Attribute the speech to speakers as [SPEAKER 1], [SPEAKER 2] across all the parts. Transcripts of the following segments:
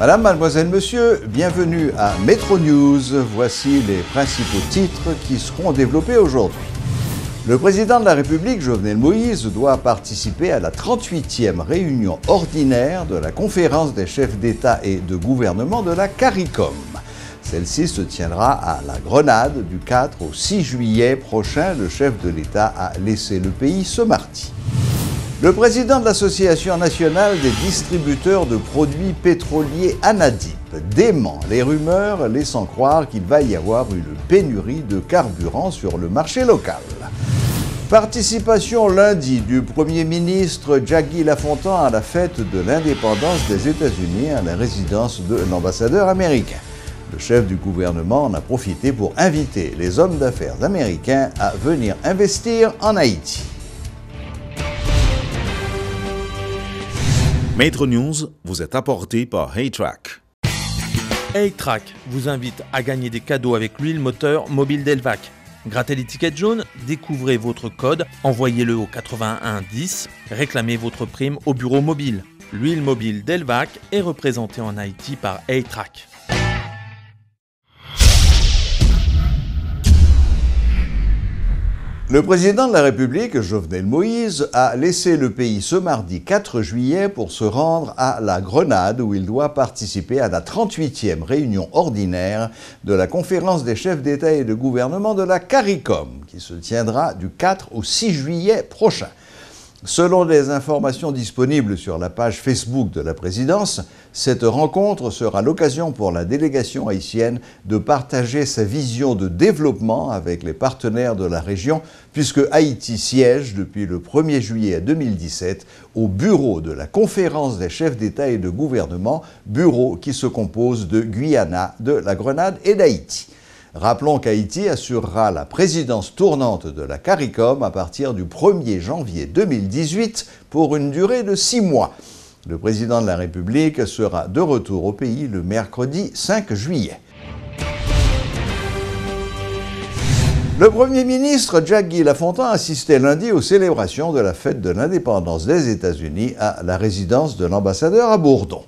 [SPEAKER 1] Madame, mademoiselle, monsieur, bienvenue à Metro News. Voici les principaux titres qui seront développés aujourd'hui. Le président de la République, Jovenel Moïse, doit participer à la 38e réunion ordinaire de la conférence des chefs d'État et de gouvernement de la CARICOM. Celle-ci se tiendra à la Grenade du 4 au 6 juillet prochain. Le chef de l'État a laissé le pays ce mardi. Le président de l'Association nationale des distributeurs de produits pétroliers ANADIP dément les rumeurs laissant croire qu'il va y avoir une pénurie de carburant sur le marché local. Participation lundi du Premier ministre Jaggi Lafontan à la fête de l'indépendance des États-Unis à la résidence de l'ambassadeur américain. Le chef du gouvernement en a profité pour inviter les hommes d'affaires américains à venir investir en Haïti.
[SPEAKER 2] Metro News vous est apporté par HeyTrack.
[SPEAKER 3] HeyTrack vous invite à gagner des cadeaux avec l'huile moteur mobile Delvac. Grattez l'étiquette jaune, découvrez votre code, envoyez-le au 8110, réclamez votre prime au bureau mobile. L'huile mobile Delvac est représentée en Haïti par HeyTrack.
[SPEAKER 1] Le président de la République, Jovenel Moïse, a laissé le pays ce mardi 4 juillet pour se rendre à la Grenade où il doit participer à la 38e réunion ordinaire de la conférence des chefs d'État et de gouvernement de la CARICOM qui se tiendra du 4 au 6 juillet prochain. Selon les informations disponibles sur la page Facebook de la présidence, cette rencontre sera l'occasion pour la délégation haïtienne de partager sa vision de développement avec les partenaires de la région, puisque Haïti siège depuis le 1er juillet 2017 au bureau de la conférence des chefs d'État et de gouvernement, bureau qui se compose de Guyana, de la Grenade et d'Haïti. Rappelons qu'Haïti assurera la présidence tournante de la CARICOM à partir du 1er janvier 2018 pour une durée de 6 mois. Le président de la République sera de retour au pays le mercredi 5 juillet. Le Premier ministre Jaggi Lafontan assistait lundi aux célébrations de la fête de l'indépendance des États-Unis à la résidence de l'ambassadeur à Bourdon.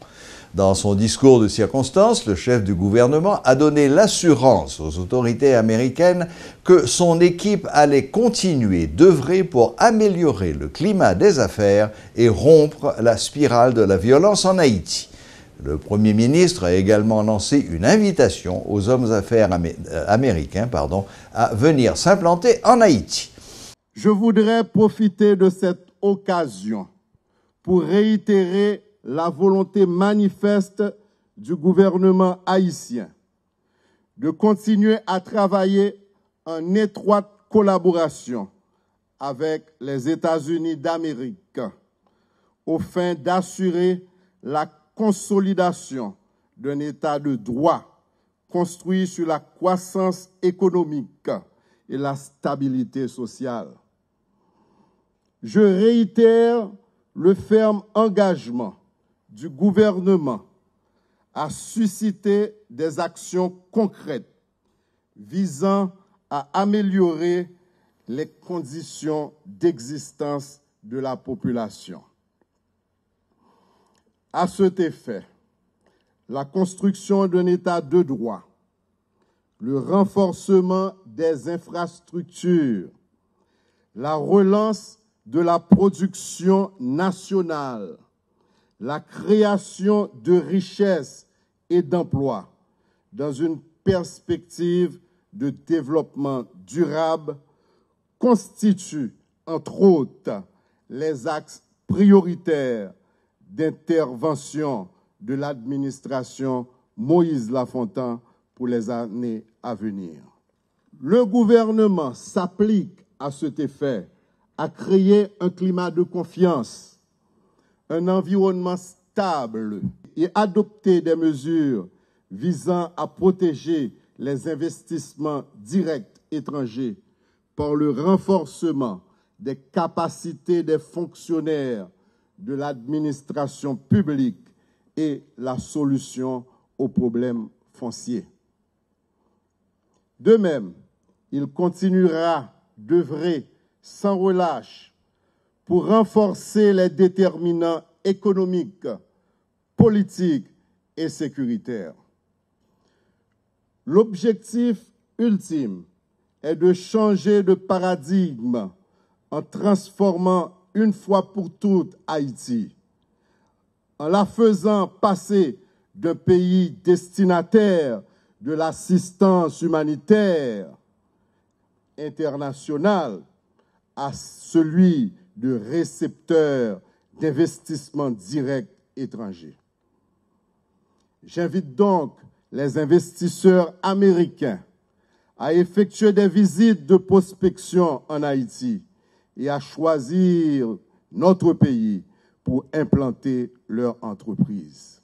[SPEAKER 1] Dans son discours de circonstance, le chef du gouvernement a donné l'assurance aux autorités américaines que son équipe allait continuer d'œuvrer pour améliorer le climat des affaires et rompre la spirale de la violence en Haïti. Le Premier ministre a également lancé une invitation aux hommes d'affaires américains à venir s'implanter en Haïti.
[SPEAKER 4] Je voudrais profiter de cette occasion pour réitérer la volonté manifeste du gouvernement haïtien de continuer à travailler en étroite collaboration avec les États-Unis d'Amérique au fin d'assurer la consolidation d'un État de droit construit sur la croissance économique et la stabilité sociale. Je réitère le ferme engagement du gouvernement à susciter des actions concrètes visant à améliorer les conditions d'existence de la population. À cet effet, la construction d'un État de droit, le renforcement des infrastructures, la relance de la production nationale, la création de richesses et d'emplois dans une perspective de développement durable constituent, entre autres, les axes prioritaires d'intervention de l'administration Moïse Lafontan pour les années à venir. Le gouvernement s'applique à cet effet à créer un climat de confiance, un environnement stable et adopter des mesures visant à protéger les investissements directs étrangers par le renforcement des capacités des fonctionnaires de l'administration publique et la solution aux problèmes fonciers. De même, il continuera d'œuvrer sans relâche pour renforcer les déterminants économiques, politiques et sécuritaire. L'objectif ultime est de changer de paradigme en transformant une fois pour toutes Haïti, en la faisant passer d'un pays destinataire de l'assistance humanitaire internationale à celui de récepteur d'investissements directs étrangers. J'invite donc les investisseurs américains à effectuer des visites de prospection en Haïti et à choisir notre pays pour implanter leur entreprise.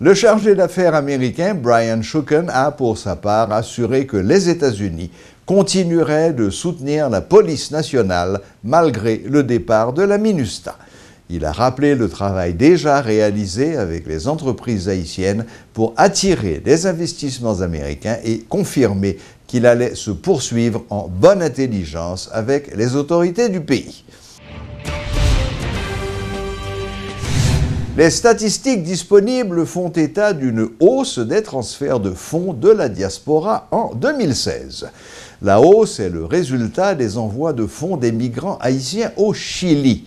[SPEAKER 1] Le chargé d'affaires américain Brian Shuken a pour sa part assuré que les États-Unis continueraient de soutenir la police nationale malgré le départ de la MINUSTAH. Il a rappelé le travail déjà réalisé avec les entreprises haïtiennes pour attirer des investissements américains et confirmer qu'il allait se poursuivre en bonne intelligence avec les autorités du pays. Les statistiques disponibles font état d'une hausse des transferts de fonds de la diaspora en 2016. La hausse est le résultat des envois de fonds des migrants haïtiens au Chili.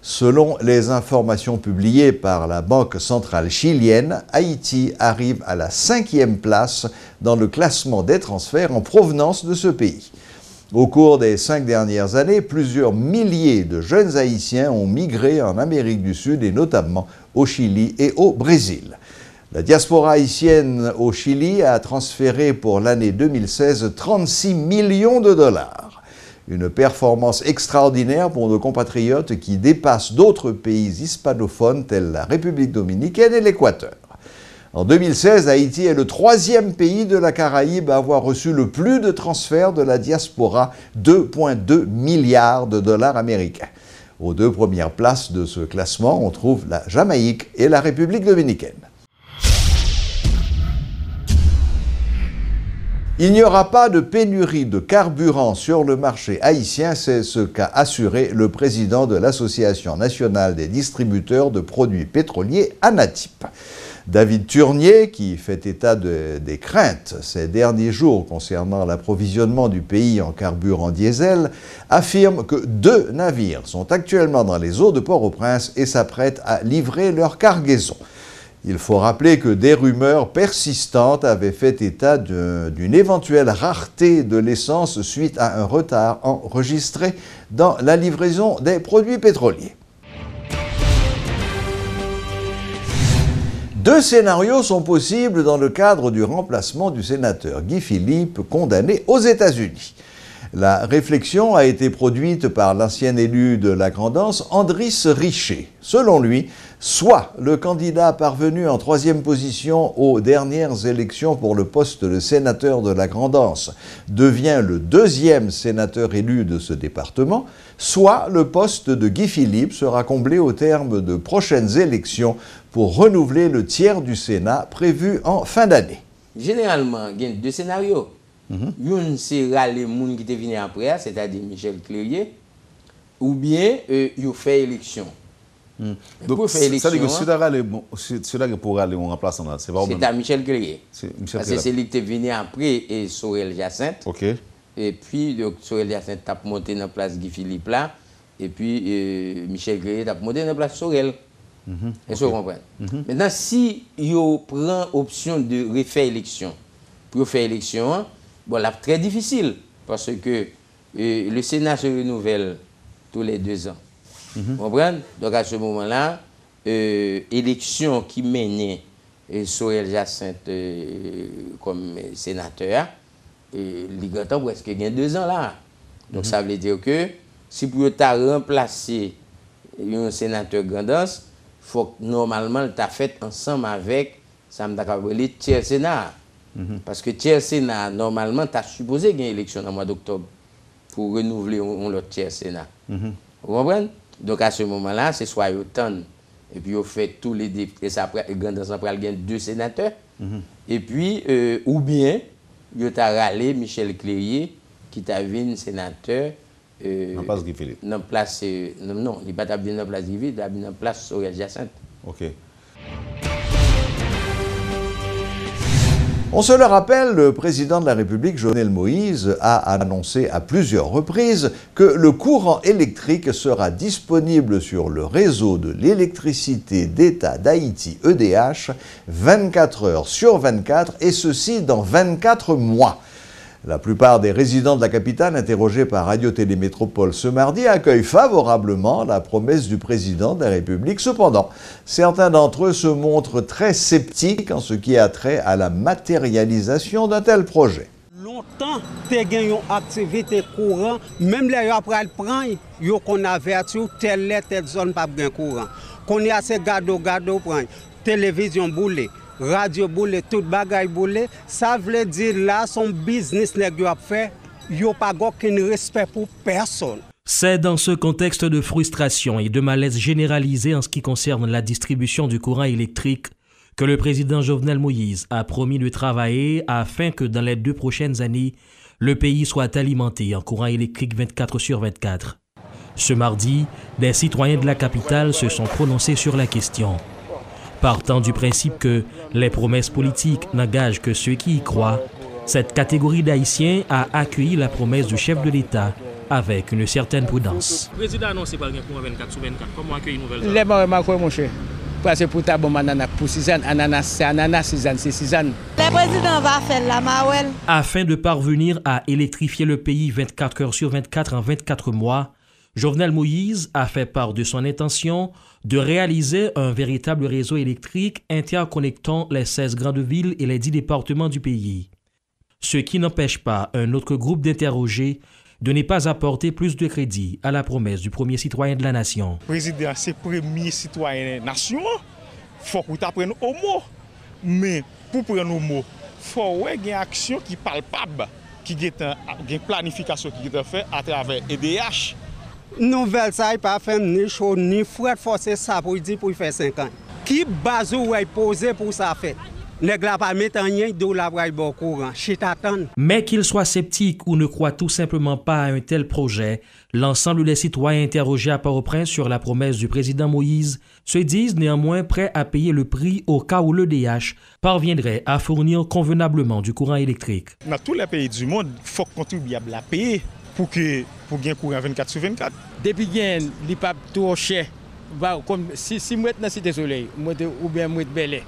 [SPEAKER 1] Selon les informations publiées par la Banque centrale chilienne, Haïti arrive à la 5e place dans le classement des transferts en provenance de ce pays. Au cours des 5 dernières années, plusieurs milliers de jeunes Haïtiens ont migré en Amérique du Sud et notamment au Chili et au Brésil. La diaspora haïtienne au Chili a transféré pour l'année 2016 36 millions de dollars. Une performance extraordinaire pour nos compatriotes qui dépasse d'autres pays hispanophones tels la République dominicaine et l'Équateur. En 2016, Haïti est le 3e pays de la Caraïbe à avoir reçu le plus de transferts de la diaspora, 2,2 milliards de dollars américains. Aux 2 premières places de ce classement, on trouve la Jamaïque et la République dominicaine. Il n'y aura pas de pénurie de carburant sur le marché haïtien, c'est ce qu'a assuré le président de l'Association nationale des distributeurs de produits pétroliers, ANATIP. David Turnier, qui fait état des craintes ces derniers jours concernant l'approvisionnement du pays en carburant diesel, affirme que 2 navires sont actuellement dans les eaux de Port-au-Prince et s'apprêtent à livrer leur cargaison. Il faut rappeler que des rumeurs persistantes avaient fait état d'une éventuelle rareté de l'essence suite à un retard enregistré dans la livraison des produits pétroliers. 2 scénarios sont possibles dans le cadre du remplacement du sénateur Guy Philippe, condamné aux États-Unis. La réflexion a été produite par l'ancien élu de la Grand'Anse, Andris Richer. Selon lui, soit le candidat parvenu en 3e position aux dernières élections pour le poste de sénateur de la Grand'Anse devient le 2e sénateur élu de ce département, soit le poste de Guy Philippe sera comblé au terme de prochaines élections pour renouveler le tiers du Sénat prévu en fin d'année.
[SPEAKER 5] Généralement, il y a 2 scénarios. Une, c'est les gens qui sont venus après, c'est-à-dire Michel Clérier, ou bien ils fait élection.
[SPEAKER 6] Donc,
[SPEAKER 5] pour faire élection,
[SPEAKER 6] c'est là pour aller en remplaçant, c'est pas
[SPEAKER 5] c'est à Michel Clérier. Parce que c'est lui qui est venu après et Sorel Jacinthe.
[SPEAKER 6] OK.
[SPEAKER 5] Et puis, donc, Sorel Jacinthe a monté dans la place Guy Philippe là, et puis Michel Clérier a monté dans la place Sorel. Est-ce que vous comprenez? Maintenant, si vous prenez option de refaire élection, pour faire élection, bon, là, très difficile, parce que le Sénat se renouvelle tous les 2 ans. Vous comprenez? Donc, à ce moment-là, élection qui menait Sorel Jacinthe comme sénateur, il y a presque 2 ans là. Donc, ça veut dire que si vous avez remplacé un sénateur Grand'Anse, il faut que normalement, tu as fait ensemble avec le tiers Sénat. Parce que tiers Sénat, normalement, tu as supposé qu'il y ait une élection dans le mois d'octobre pour renouveler le tiers Sénat. Vous comprenez? Donc à ce moment-là, c'est soit autant, et puis on fait tous les députés, Grand'Anse après il y a 2 sénateurs, et puis, ou bien, il y a râlé Michel Clérier, qui t'a vu un sénateur.
[SPEAKER 6] En place Guy Philippe.
[SPEAKER 5] Non, place, non, il n'est pas dans place Guy Philippe, il est dans place Sorel Jacinthe.
[SPEAKER 6] OK.
[SPEAKER 1] On se le rappelle, le président de la République, Jovenel Moïse, a annoncé à plusieurs reprises que le courant électrique sera disponible sur le réseau de l'électricité d'État d'Haïti, EDH, 24 heures sur 24, et ceci dans 24 mois. La plupart des résidents de la capitale interrogés par Radio-Télé Métropole ce mardi accueillent favorablement la promesse du président de la République. Cependant, certains d'entre eux se montrent très sceptiques en ce qui a trait à la matérialisation d'un tel projet.
[SPEAKER 7] Longtemps, te gen yon activité courant, même les après le prendre, yo qu'on averti telle zone pas gen courant. Qu'on y a ces gado prendre, télévision boule, radio boule, tout bagay boule, ça veut dire là son business nèg yo a fait, yo pas aucun respect pour personne.
[SPEAKER 8] C'est dans ce contexte de frustration et de malaise généralisé en ce qui concerne la distribution du courant électrique que le président Jovenel Moïse a promis de travailler afin que dans les 2 prochaines années, le pays soit alimenté en courant électrique 24 sur 24. Ce mardi, des citoyens de la capitale se sont prononcés sur la question. Partant du principe que les promesses politiques n'engagent que ceux qui y croient, cette catégorie d'Haïtiens a accueilli la promesse du chef de l'État avec une certaine prudence.
[SPEAKER 9] Le président a annoncé par le courant 24 sur 24. Comment accueillir une nouvelle?
[SPEAKER 10] Les marins, mon cher. Parce que pour ta bombe ananas, pour 6 ans, ananas, c'est ananas, 6 ans, c'est 6 ans.
[SPEAKER 11] Le président va faire la Mawel.
[SPEAKER 8] Afin de parvenir à électrifier le pays 24 heures sur 24 en 24 mois, Jovenel Moïse a fait part de son intention de réaliser un véritable réseau électrique interconnectant les 16 grandes villes et les 10 départements du pays. Ce qui n'empêche pas un autre groupe d'interrogés de ne pas apporter plus de crédit à la promesse du premier citoyen de la nation.
[SPEAKER 12] Le président, c'est le premier citoyen de la nation. Il faut que tu apprennes au mot. Mais pour prendre au mot, il faut qu'il y ait une action qui est palpable, qui ait une planification qui est faite à travers EDH.
[SPEAKER 7] Nouvelle ça pas fait ni chaud ni froid forcer ça pour dire pour faire 5 ans. Qui base ou est posé pour ça fait? Nèg la pas mettre rien de la braille bon courant, chita attendre.
[SPEAKER 8] Mais qu'ils soient sceptiques ou ne croient tout simplement pas à un tel projet, l'ensemble des citoyens interrogés à Port-au-Prince sur la promesse du président Moïse se disent néanmoins prêts à payer le prix au cas où l'EDH parviendrait à fournir convenablement du courant électrique.
[SPEAKER 12] Dans tous les pays du monde, il faut que les contribuables la payer pour gagner courant 24 sur 24.
[SPEAKER 10] Depuis qu'il n'y a pas trop cher, comme si je suis dans la Cité Soleil, ou bien je suis Belé.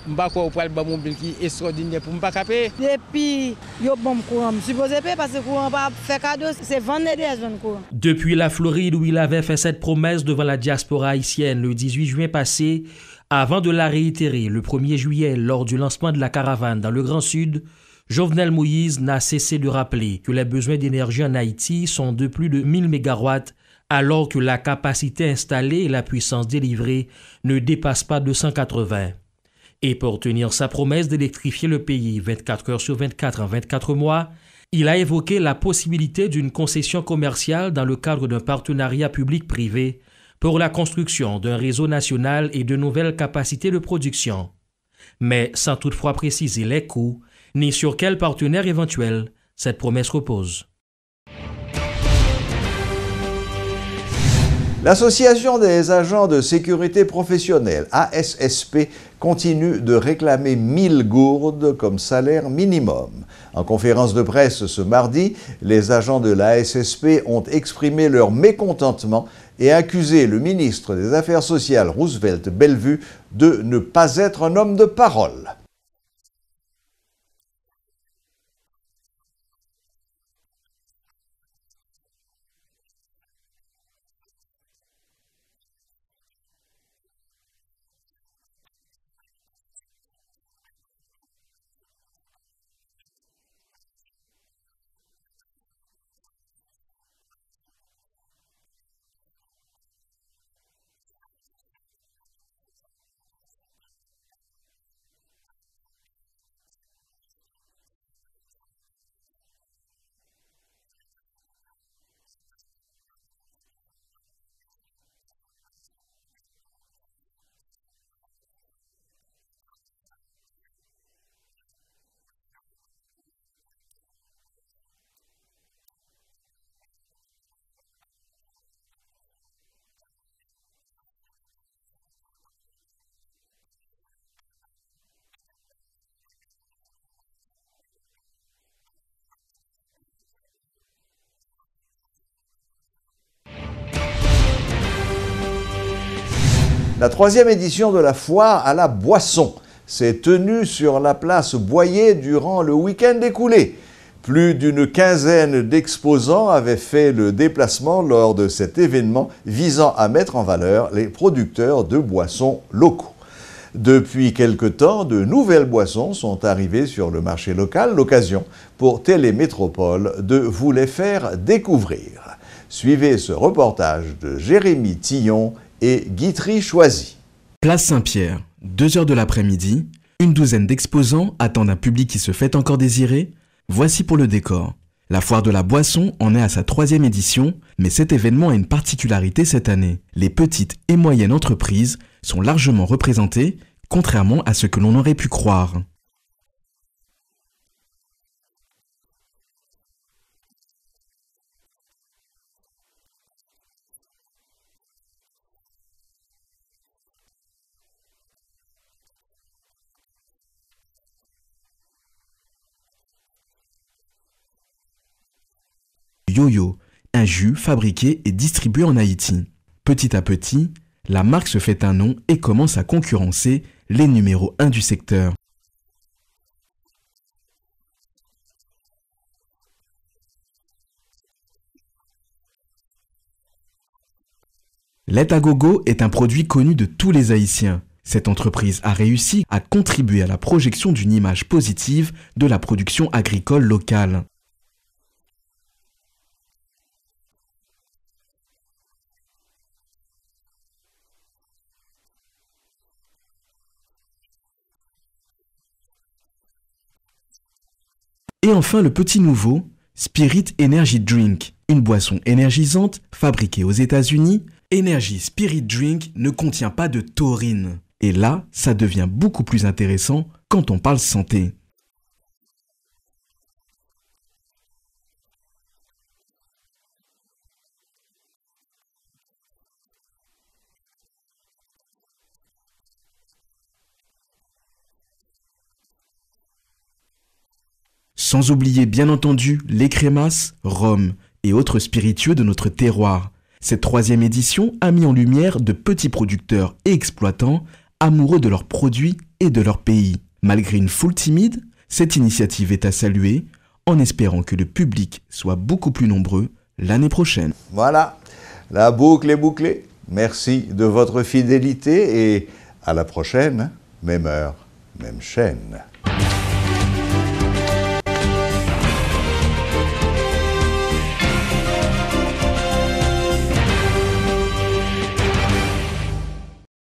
[SPEAKER 10] Je ne sais pas si je mobile qui est extraordinaire pour ne pas payer.
[SPEAKER 11] Depuis, il y a bon courant. Je suppose parce que le courant va faire cadeau, c'est vendre des zones courant.
[SPEAKER 8] Depuis la Floride où il avait fait cette promesse devant la diaspora haïtienne le 18 juin passé, avant de la réitérer le 1er juillet lors du lancement de la caravane dans le Grand Sud, Jovenel Moïse n'a cessé de rappeler que les besoins d'énergie en Haïti sont de plus de 1000 MW, alors que la capacité installée et la puissance délivrée ne dépassent pas 280. Et pour tenir sa promesse d'électrifier le pays 24 heures sur 24 en 24 mois, il a évoqué la possibilité d'une concession commerciale dans le cadre d'un partenariat public-privé pour la construction d'un réseau national et de nouvelles capacités de production. Mais sans toutefois préciser les coûts, ni sur quel partenaire éventuel cette promesse repose.
[SPEAKER 1] L'Association des agents de sécurité professionnelle, ASSP, continue de réclamer 1000 gourdes comme salaire minimum. En conférence de presse ce mardi, les agents de l'ASSP ont exprimé leur mécontentement et accusé le ministre des Affaires sociales, Roosevelt Bellevue, de ne pas être un homme de parole. La 3e édition de la foire à la boisson s'est tenue sur la place Boyer durant le week-end écoulé. Plus d'une quinzaine d'exposants avaient fait le déplacement lors de cet événement visant à mettre en valeur les producteurs de boissons locaux. Depuis quelque temps, de nouvelles boissons sont arrivées sur le marché local, l'occasion pour Télémétropole de vous les faire découvrir. Suivez ce reportage de Jérémy Tillon et Guitry Choisy.
[SPEAKER 13] Place Saint-Pierre, 2 heures de l'après-midi, une douzaine d'exposants attendent un public qui se fait encore désirer. Voici pour le décor. La foire de la boisson en est à sa 3e édition, mais cet événement a une particularité cette année. Les petites et moyennes entreprises sont largement représentées, contrairement à ce que l'on aurait pu croire. Yo-Yo, un jus fabriqué et distribué en Haïti. Petit à petit, la marque se fait un nom et commence à concurrencer les numéros 1 du secteur. Lait à gogo est un produit connu de tous les Haïtiens. Cette entreprise a réussi à contribuer à la projection d'une image positive de la production agricole locale. Et enfin le petit nouveau, Spirit Energy Drink, une boisson énergisante fabriquée aux États-Unis. Energy Spirit Drink ne contient pas de taurine. Et là, ça devient beaucoup plus intéressant quand on parle santé. Sans oublier bien entendu les crémasses, rhum et autres spiritueux de notre terroir. Cette 3e édition a mis en lumière de petits producteurs et exploitants amoureux de leurs produits et de leur pays. Malgré une foule timide, cette initiative est à saluer en espérant que le public soit beaucoup plus nombreux l'année prochaine.
[SPEAKER 1] Voilà, la boucle est bouclée. Merci de votre fidélité et à la prochaine, même heure, même chaîne.